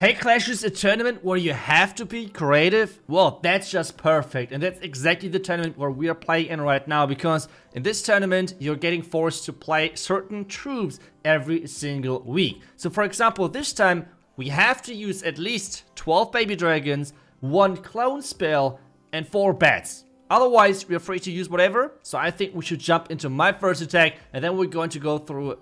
Hey Clash is a tournament where you have to be creative? Well, that's just perfect, and that's exactly the tournament where we are playing in right now, because in this tournament you're getting forced to play certain troops every single week. So for example, this time we have to use at least 12 baby dragons, 1 clone spell, and 4 bats. Otherwise, we're free to use whatever, so I think we should jump into my first attack, and then we're going to go through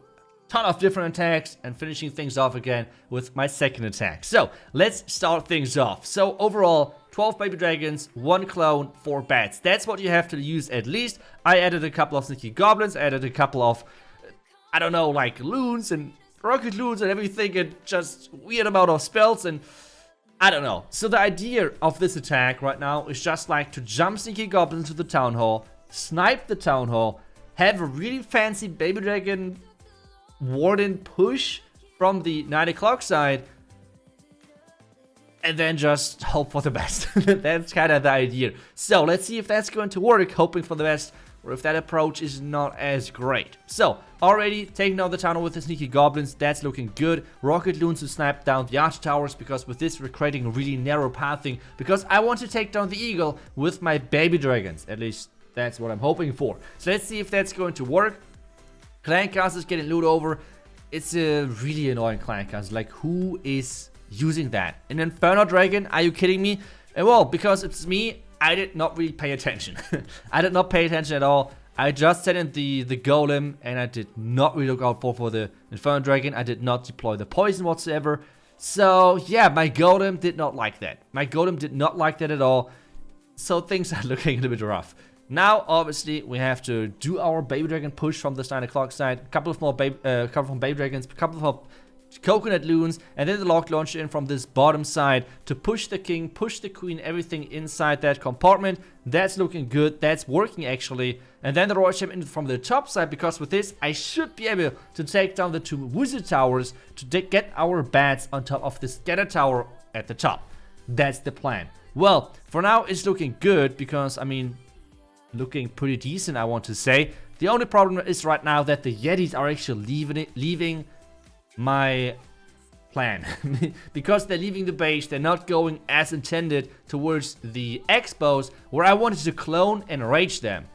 ton of different attacks and finishing things off again with my second attack. So let's start things off. So overall, 12 baby dragons, 1 clone, 4 bats. That's what you have to use at least. I added a couple of sneaky goblins, added a couple of, I don't know, like loons and rocket loons and everything, and just weird amount of spells, and I don't know. So the idea of this attack right now is just like to jump sneaky goblins to the town hall, snipe the town hall, have a really fancy baby dragon warden push from the 9 o'clock side, and then just hope for the best. That's kind of the idea. So let's see if that's going to work, hoping for the best, or if that approach is not as great. So already taking down the town with the sneaky goblins, that's looking good. Rocket loons to snipe down the arch towers, because with this we're creating a really narrow pathing, because I want to take down the eagle with my baby dragons. At least that's what I'm hoping for. So let's see if that's going to work. Clan Castle is getting loot over. It's a really annoying Clan Castle. Like, who is using that? An Inferno Dragon? Are you kidding me? And well, because it's me, I did not really pay attention. I did not pay attention at all. I just set in the Golem, and I did not really look out for the Inferno Dragon. I did not deploy the poison whatsoever. So yeah, my Golem did not like that. My Golem did not like that at all. So things are looking a little bit rough. Now, obviously, we have to do our baby dragon push from the 9 o'clock side. A couple of more baby dragons, a couple of coconut loons, and then the lock launcher in from this bottom side to push the king, push the queen, everything inside that compartment. That's looking good. That's working actually. And then the royal champ in from the top side, because with this I should be able to take down the 2 wizard towers to get our bats on top of the scatter tower at the top. That's the plan. Well, for now it's looking good, because I mean, looking pretty decent, I want to say. The only problem is right now that the Yetis are actually leaving my plan. Because they're leaving the base, they're not going as intended towards the expos, where I wanted to clone and rage them,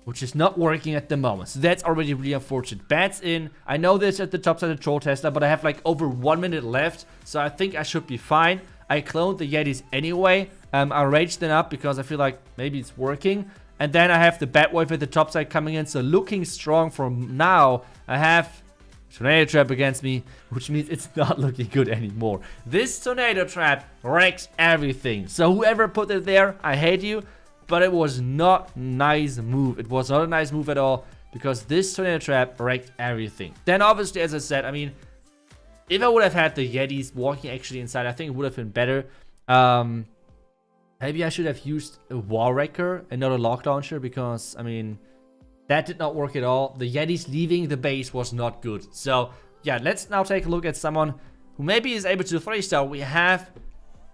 which is not working at the moment. So that's already really unfortunate. Bats in. I know this at the top side of Troll Tester, but I have like over 1 minute left, so I think I should be fine. I cloned the Yetis anyway. I raged them up because I feel like maybe it's working. And then I have the Batwave at the top side coming in, so looking strong from now. I have Tornado Trap against me, which means it's not looking good anymore. This Tornado Trap wrecks everything. So whoever put it there, I hate you. But it was not a nice move. It was not a nice move at all, because this Tornado Trap wrecked everything. Then obviously, as I said, I mean, if I would have had the Yetis walking actually inside, I think it would have been better. Maybe I should have used a Wall Wrecker and not a Lock Launcher, because, I mean, that did not work at all. The Yetis leaving the base was not good. So, yeah, let's now take a look at someone who maybe is able to 3-star. We have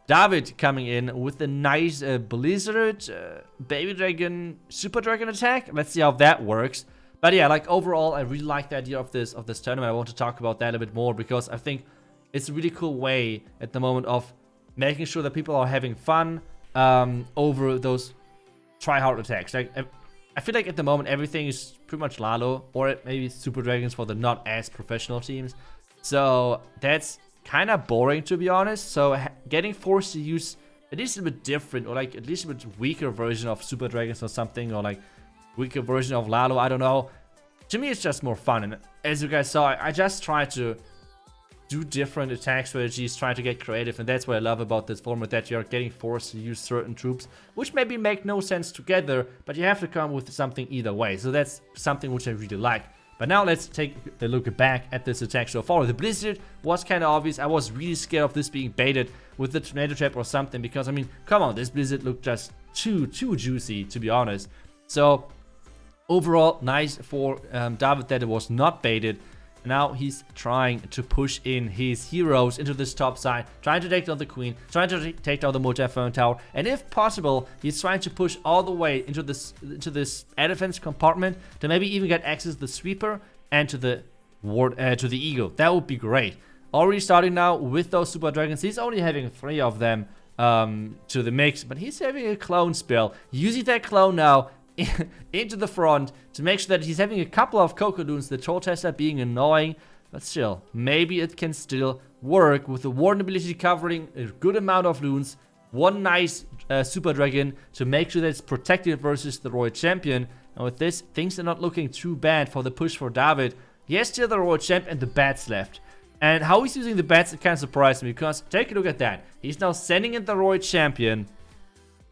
David coming in with a nice Blizzard Baby Dragon, Super Dragon attack. Let's see how that works. But yeah, like overall, I really like the idea of this tournament. I want to talk about that a bit more, because I think it's a really cool way at the moment of making sure that people are having fun over those try-hard attacks. Like, I feel like at the moment everything is pretty much Lalo, or maybe Super Dragons for the not as professional teams. So that's kind of boring, to be honest. So getting forced to use at least a bit different, or like at least a bit weaker version of Super Dragons or something, or like weaker version of Lalo, I don't know. To me, it's just more fun. And as you guys saw, I just tried to do different attack strategies, trying to get creative, and that's what I love about this format, that you're getting forced to use certain troops, which maybe make no sense together, but you have to come with something either way. So that's something which I really like. But now let's take a look back at this attack so far. The Blizzard was kind of obvious. I was really scared of this being baited with the Tornado Trap or something, because, I mean, come on, this Blizzard looked just too juicy, to be honest. So overall, nice for David that it was not baited. Now he's trying to push in his heroes into this top side, trying to take down the queen, trying to take down the multi-inferno tower, and if possible, he's trying to push all the way into this air defense compartment to maybe even get access to the sweeper and to the eagle. That would be great. already starting now with those Super Dragons. He's only having 3 of them to the mix, but he's having a clone spell. Using that clone now into the front to make sure that he's having a couple of Cocodoons, the Troll Tester being annoying, but still, maybe it can still work with the Warden ability covering a good amount of loons, one nice Super Dragon to make sure that it's protected versus the Royal Champion. And with this, things are not looking too bad for the push for David. He has still the Royal Champ and the bats left. And how he's using the bats, it kind of surprised me, because take a look at that. He's now sending in the Royal Champion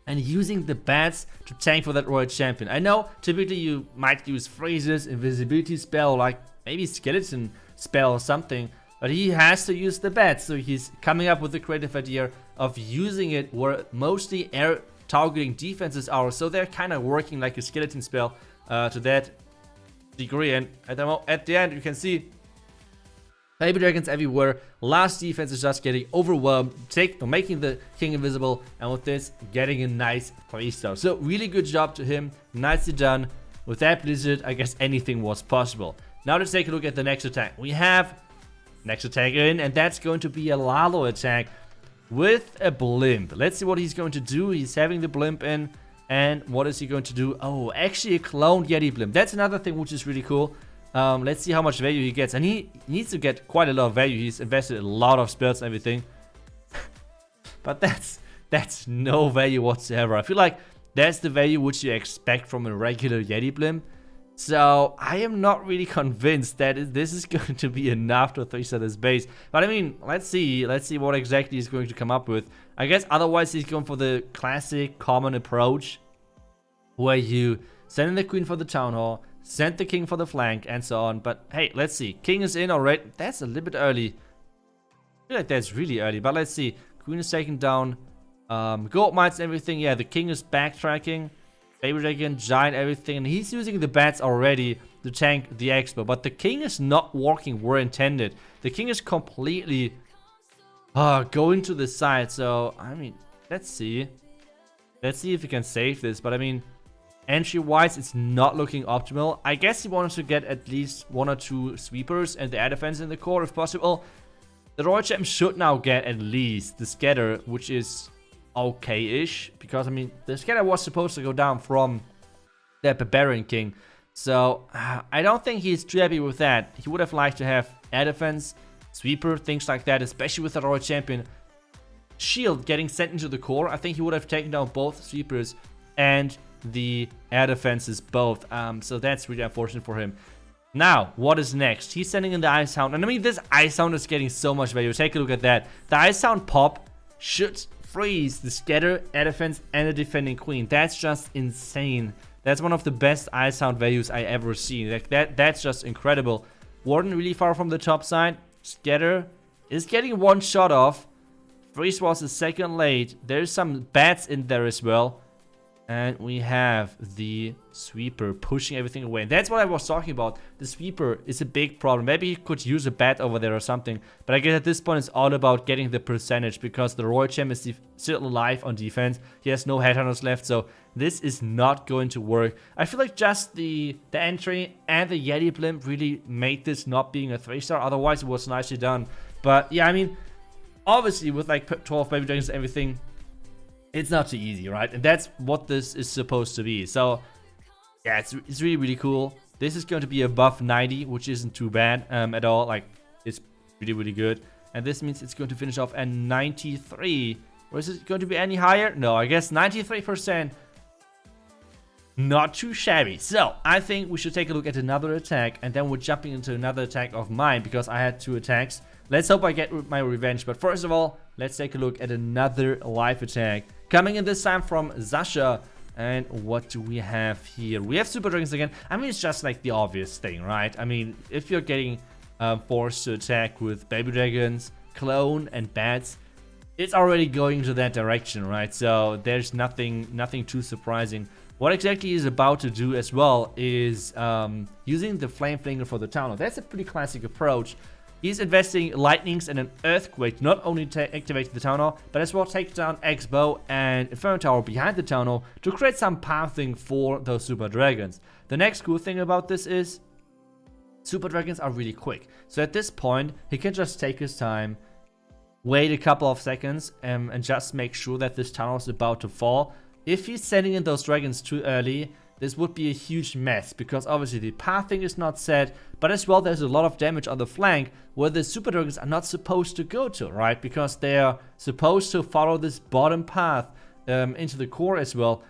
and using the bats to tank for that Royal Champion. I know typically you might use phrases, invisibility spell, like maybe skeleton spell or something, but he has to use the bats, so he's coming up with the creative idea of using it where mostly air targeting defenses are, so they're kind of working like a skeleton spell to that degree. And at the end you can see Baby Dragons everywhere. Last defense is just getting overwhelmed, making the king invisible, and with this, getting a nice 3-star. So really good job to him, nicely done. With that Blizzard, I guess anything was possible. Now let's take a look at the next attack. We have next attack in, and that's going to be a Lalo attack with a blimp. Let's see what he's going to do. He's having the blimp in, and what is he going to do? Oh, actually a cloned Yeti blimp. That's another thing which is really cool. Let's see how much value he gets, and he needs to get quite a lot of value. He's invested a lot of spells and everything, but that's no value whatsoever. I feel like that's the value which you expect from a regular Yeti blimp. So I am not really convinced that this is going to be enough to 3-star this base. But I mean, let's see what exactly he's going to come up with. I guess otherwise he's going for the classic common approach, where you send in the queen for the town hall, send the king for the flank, and so on. But hey, let's see. King is in already. That's a little bit early. I feel like that's really early, but let's see. Queen is taken down. Gold mines and everything. Yeah, the king is backtracking. Baby Dragon, giant, everything. And he's using the bats already to tank the expo. But the king is not working where intended. The king is completely going to the side. So, I mean, let's see. Let's see if we can save this. But I mean, entry-wise, it's not looking optimal. I guess he wanted to get at least 1 or 2 sweepers and the air defense in the core if possible. The Royal Champ should now get at least the scatter, which is okay-ish, because I mean the scatter was supposed to go down from the Barbarian King, so I don't think he's too happy with that. He would have liked to have air defense, sweeper, things like that, especially with the Royal Champion shield getting sent into the core. I think he would have taken down both sweepers and the air defenses both, so that's really unfortunate for him. Now, what is next? He's sending in the Ice Hound, and I mean this Ice Hound is getting so much value. Take a look at that. The Ice Hound pop should freeze the scatter, air defense, and the defending queen. That's just insane. That's one of the best Ice Hound values I ever seen. Like that's just incredible. Warden really far from the top side. Scatter is getting 1 shot off. Freeze was a second late. There's some bats in there as well. And we have the sweeper pushing everything away. And that's what I was talking about. The sweeper is a big problem. Maybe he could use a bat over there or something. But I guess at this point it's all about getting the percentage, because the Royal Champ is still alive on defense. He has no headhunters left, so this is not going to work. I feel like just the entry and the Yeti blimp really made this not being a 3-star. Otherwise it was nicely done. But yeah, I mean, obviously with like 12 Baby Dragons and everything, it's not too easy, right? And that's what this is supposed to be. So yeah, it's really, really cool. This is going to be above 90, which isn't too bad at all. Like, it's really, really good. And this means it's going to finish off at 93. Or is it going to be any higher? No, I guess 93%. Not too shabby. So I think we should take a look at another attack, and then we're jumping into another attack of mine, because I had 2 attacks. Let's hope I get my revenge. But first of all, let's take a look at another live attack, coming in this time from Zasha. And what do we have here? We have Super Dragons again. I mean, it's just like the obvious thing, right? I mean, if you're getting forced to attack with Baby Dragons, Clone, and Bats, it's already going to that direction, right? So there's nothing too surprising. What exactly he's about to do as well is using the Flame Flinger for the town hall. That's a pretty classic approach. He's investing lightnings and an earthquake, not only to activate the town hall, but as well take down X-Bow and Inferno Tower behind the town hall to create some pathing for those Super Dragons. The next cool thing about this is Super Dragons are really quick. So at this point, he can just take his time, wait a couple of seconds, and just make sure that this tunnel is about to fall. If he's sending in those dragons too early, this would be a huge mess, because obviously the pathing is not set, but as well there's a lot of damage on the flank where the Super Dragons are not supposed to go to, right? Because they are supposed to follow this bottom path into the core as well,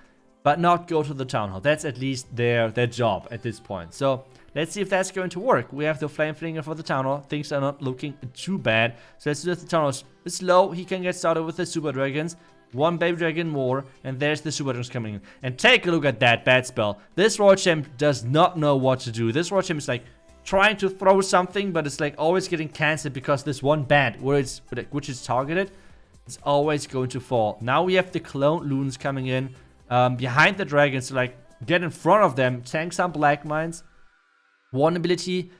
but not go to the town hall. That's at least their job at this point. So let's see if that's going to work. We have the Flame Flinger for the town hall. Things are not looking too bad. So as soon as the town hall is low, he can get started with the Super Dragons. One baby dragon more, and there's the Super Dragons coming in. And take a look at that bad spell. This Royal Champ does not know what to do. This Royal Champ is like trying to throw something, but it's like always getting cancelled because this one bat which is targeted is always going to fall. Now we have the clone loons coming in behind the dragons to like get in front of them, tank some black mines. One ability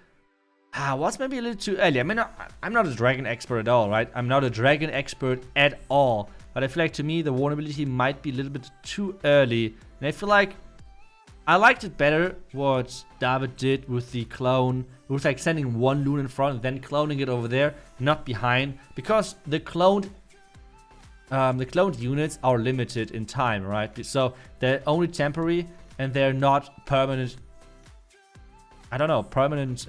was maybe a little too early. I mean, I'm not a dragon expert at all, right? I'm not a dragon expert at all. But I feel like to me, the warn ability might be a little bit too early. And I feel like I liked it better what David did with the clone. It was like sending one loon in front and then cloning it over there, not behind. Because the cloned units are limited in time, right? So they're only temporary and they're not permanent. I don't know, permanent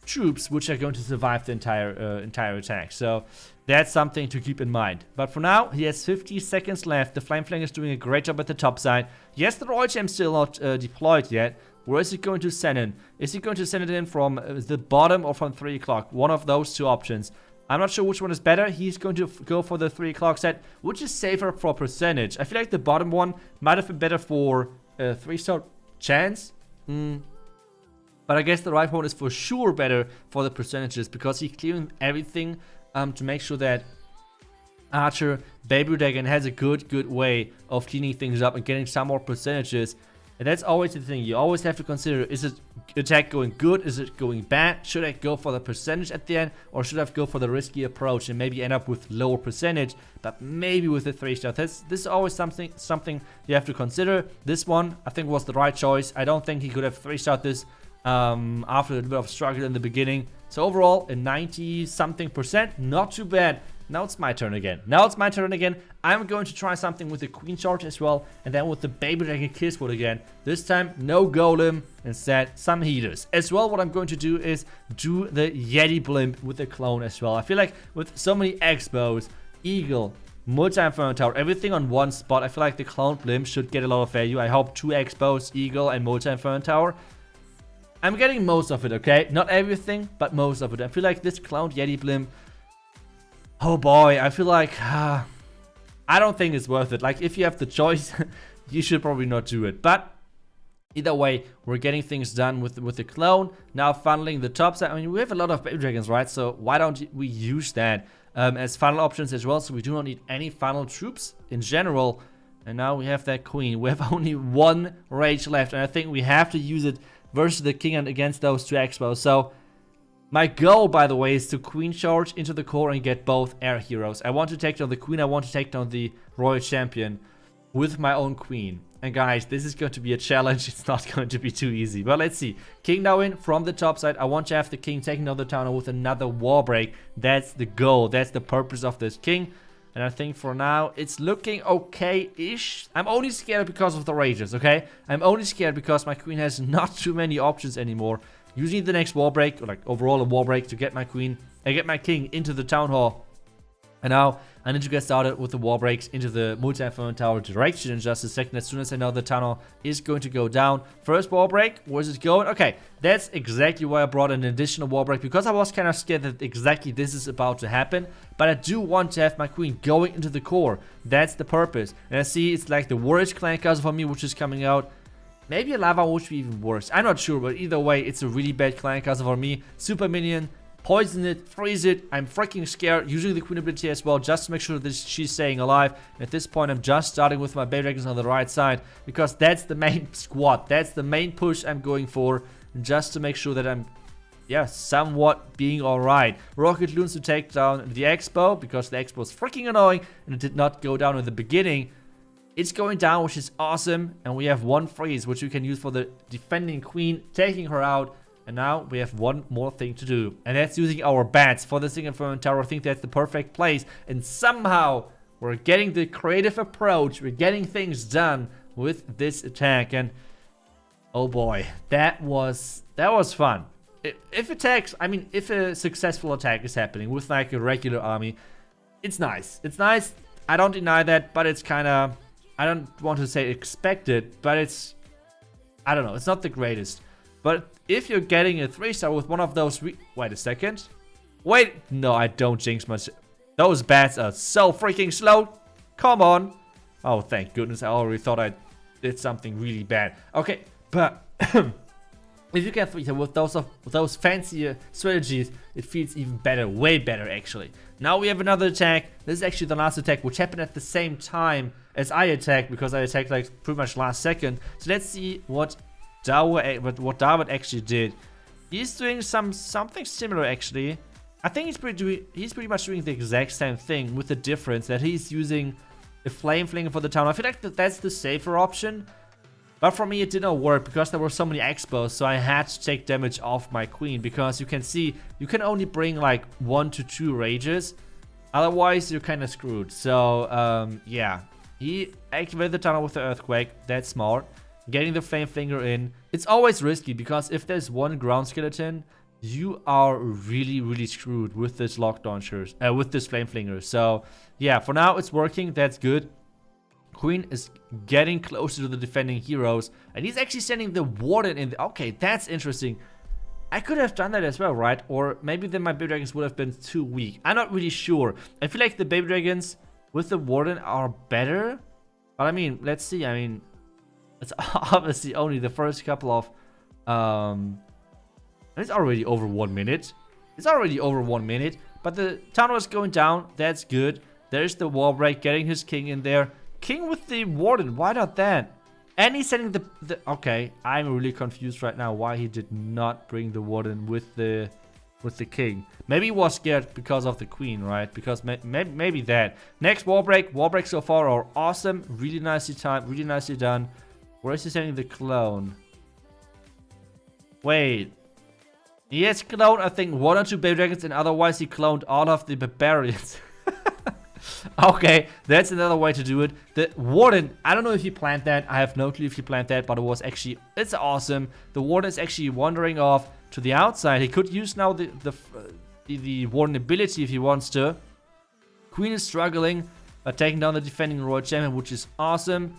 troops which are going to survive the entire attack. So that's something to keep in mind. But for now, he has 50 seconds left. The Flame Flanger is doing a great job at the top side. Yes, the Royal Champ still not deployed yet. Where is he going to send in? Is he going to send it in from the bottom or from 3 o'clock? One of those two options. I'm not sure which one is better. He's going to go for the 3 o'clock set, which is safer for percentage. I feel like the bottom one might have been better for a 3-star chance. But I guess the right one is for sure better for the percentages, because he's clearing everything to make sure that Archer Baby Dragon has a good way of cleaning things up and getting some more percentages. And that's always the thing. You always have to consider, is it attack going good? Is it going bad? Should I go for the percentage at the end? Or should I go for the risky approach and maybe end up with lower percentage, but maybe with a 3-star? This is always something you have to consider. This one, I think, was the right choice. I don't think he could have 3-starred this after a little bit of struggle in the beginning. So overall, a 90-something%, not too bad. Now it's my turn again. I'm going to try something with the Queen Charge as well, and then with the Baby Dragon Kisswood again. This time, no Golem, instead some healers. As well, what I'm going to do is do the Yeti Blimp with the clone as well. I feel like with so many Expos, Eagle, Multi-Inferno Tower, everything on one spot, I feel like the clone Blimp should get a lot of value. I hope 2 Expos, Eagle, and Multi-Inferno Tower. I'm getting most of it, okay? Not everything, but most of it. I feel like this cloned Yeti Blimp, oh boy, I feel like I don't think it's worth it. Like, if you have the choice, you should probably not do it. But either way, we're getting things done with the clone. Now funneling the top side. I mean, we have a lot of baby dragons, right? So why don't we use that as funnel options as well? So we do not need any funnel troops in general. And now we have that queen. We have only 1 rage left, and I think we have to use it versus the king and against those 2 expos. So my goal, by the way, is to queen charge into the core and get both air heroes. I want to take down the queen. I want to take down the royal champion with my own queen. And guys, this is going to be a challenge. It's not going to be too easy. But let's see. King now in from the top side. I want to have the king taking down the tower with another wall break. That's the goal. That's the purpose of this king. And I think for now, it's looking okay-ish. I'm only scared because of the rages, okay? I'm only scared because my queen has not too many options anymore. Using the next wall break, or like overall a wall break, to get my queen and get my king into the town hall. And now I need to get started with the wall breaks into the multi-inferno tower direction in just a second. As soon as I know the tunnel is going to go down. First wall break, where's it going? Okay, that's exactly why I brought an additional wall break, because I was kind of scared that exactly this is about to happen. But I do want to have my queen going into the core. That's the purpose. And I see it's like the worst clan castle for me, which is coming out. Maybe a lava would be even worse. I'm not sure, but either way, it's a really bad clan castle for me. Super minion. Poison it, freeze it. I'm freaking scared. Using the queen ability as well, just to make sure that she's staying alive. At this point, I'm just starting with my baby dragons on the right side, because that's the main squad. That's the main push I'm going for, just to make sure that I'm, yeah, somewhat being alright. Rocket loons to take down the expo, because the expo is freaking annoying, and it did not go down in the beginning. It's going down, which is awesome, and we have 1 freeze, which we can use for the defending queen, taking her out. And now we have one more thing to do. And that's using our bats for the single front tower. I think that's the perfect place. And somehow we're getting the creative approach. We're getting things done with this attack. And oh boy, that was fun. If attacks, I mean, if a successful attack is happening with like a regular army, it's nice. It's nice. I don't deny that, but it's kind of, I don't want to say expected, but it's, I don't know, it's not the greatest. But if you're getting a 3-star with one of those, wait a second. Wait, no, I don't jinx much. Those bats are so freaking slow. Come on. Oh, thank goodness. I already thought I did something really bad. Okay, but if you get with those fancier strategies, it feels even better, way better actually. Now we have another attack. This is actually the last attack, which happened at the same time as I attacked, because I attacked like pretty much last second. So let's see what David actually did. He's doing something similar actually. I think he's pretty much doing the exact same thing, with the difference that he's using a flame flinger for the town. I feel like that's the safer option. But for me, it did not work because there were so many expos, so I had to take damage off my queen. Because you can see, you can only bring like 1 to 2 rages. Otherwise, you're kind of screwed. So, yeah. He activated the tunnel with the earthquake. That's smart. Getting the flame finger in. It's always risky because if there's one ground skeleton, you are really, really screwed with this lock launchers, with this flame flinger. So, yeah, for now, it's working. That's good. Queen is getting closer to the defending heroes, and he's actually sending the warden in. Okay, that's interesting. I could have done that as well, right? Or maybe then my baby dragons would have been too weak. I'm not really sure. I feel like the baby dragons with the warden are better. But I mean, let's see. I mean, it's obviously only the first couple of... it's already over 1 minute. It's already over 1 minute. But the town was going down. That's good. There's the wall break, getting his king in there. King with the warden, why not that? And he's sending the okay, I'm really confused right now why he did not bring the warden with the king. Maybe he was scared because of the queen, right? Because maybe that. Next wall break so far are awesome, really nicely timed, really nicely done. Where is he sending the clone? Wait. He has cloned, I think, 1 or 2 baby dragons, and otherwise he cloned all of the barbarians. Okay, that's another way to do it. The warden, I don't know if he planned that. I have no clue if he planned that, but it was actually, it's awesome. The warden is actually wandering off to the outside. He could use now the warden ability if he wants to. Queen is struggling, but taking down the defending royal champion, which is awesome.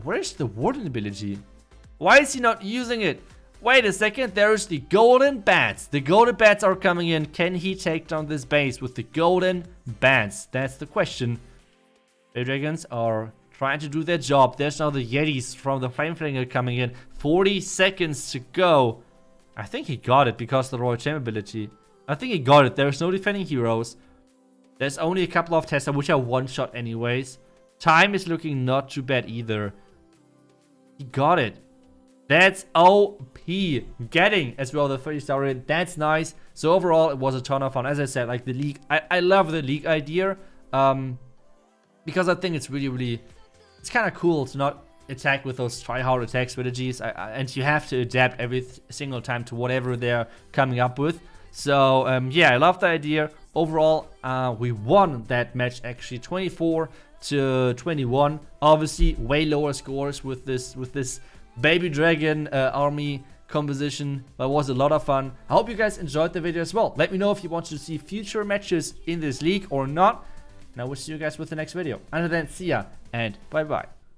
Where's the warden ability? Why is he not using it? Wait a second, there's the golden bats. The golden bats are coming in. Can he take down this base with the golden bats? That's the question. The dragons are trying to do their job. There's now the Yetis from the Flame Flinger coming in. 40 seconds to go. I think he got it because of the Royal Champ ability. I think he got it. There's no defending heroes. There's only a couple of Tesla, which are one-shot anyways. Time is looking not too bad either. He got it. That's OP. Getting as well the 30-star in. That's nice. So overall, it was a ton of fun. As I said, like the league, I love the league idea. Because I think it's really, it's kind of cool to not attack with those try-hard attack strategies. And you have to adapt every single time to whatever they're coming up with. So yeah, I love the idea. Overall, we won that match actually 24-21. Obviously, way lower scores with this baby dragon army composition, but it was a lot of fun. I hope you guys enjoyed the video as well. Let me know if you want to see future matches in this league or not, and I will see you guys with the next video. Until then, see ya and bye bye.